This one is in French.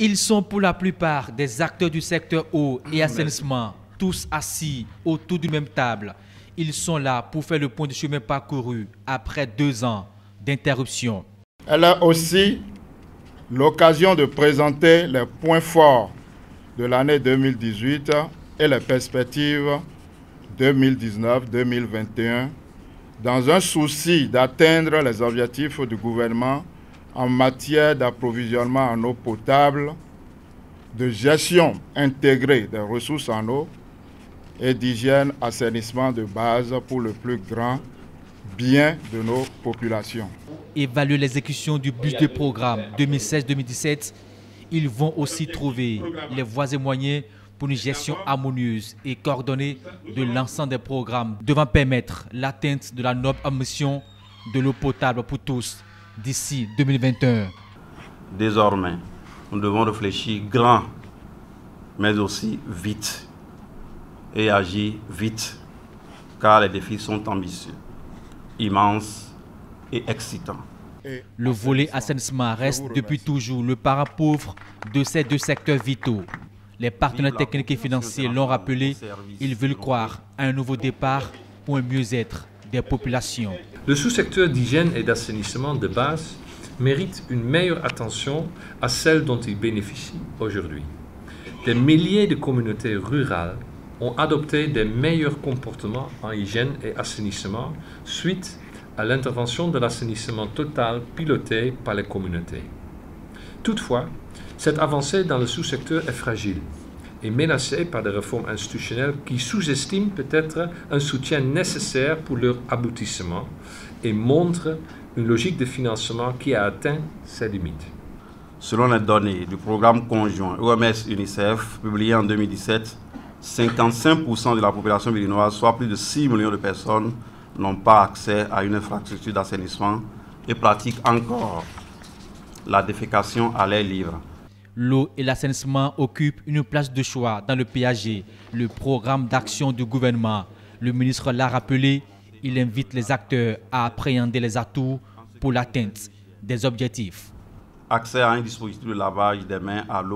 Ils sont pour la plupart des acteurs du secteur eau et assainissement, tous assis autour d'une même table. Ils sont là pour faire le point du chemin parcouru après 2 ans d'interruption. Elle a aussi l'occasion de présenter les points forts de l'année 2018 et les perspectives 2019-2021 dans un souci d'atteindre les objectifs du gouvernement en matière d'approvisionnement en eau potable, de gestion intégrée des ressources en eau et d'hygiène assainissement de base pour le plus grand bien de nos populations. Évaluer l'exécution du budget de programme 2016-2017, ils vont aussi trouver les voies et moyens pour une gestion harmonieuse et coordonnée de l'ensemble des programmes devant permettre l'atteinte de la noble ambition de l'eau potable pour tous d'ici 2021. Désormais, nous devons réfléchir grand, mais aussi vite, et agir vite, car les défis sont ambitieux, immenses et excitants. Le volet assainissement reste depuis toujours le parent pauvre de ces 2 secteurs vitaux. Les partenaires techniques et financiers l'ont rappelé, ils veulent croire à un nouveau départ pour un mieux-être des populations. Le sous-secteur d'hygiène et d'assainissement de base mérite une meilleure attention à celle dont il bénéficie aujourd'hui. Des milliers de communautés rurales ont adopté des meilleurs comportements en hygiène et assainissement suite à l'intervention de l'assainissement total piloté par les communautés. Toutefois, cette avancée dans le sous-secteur est fragile et menacée par des réformes institutionnelles qui sous-estiment peut-être un soutien nécessaire pour leur aboutissement et montrent une logique de financement qui a atteint ses limites. Selon les données du programme conjoint OMS-UNICEF publié en 2017, 55% de la population béninoise, soit plus de 6 millions de personnes, n'ont pas accès à une infrastructure d'assainissement et pratiquent encore la défécation à l'air libre. L'eau et l'assainissement occupent une place de choix dans le PAG, le programme d'action du gouvernement. Le ministre l'a rappelé, il invite les acteurs à appréhender les atouts pour l'atteinte des objectifs. Accès à un dispositif de lavage des mains à l'eau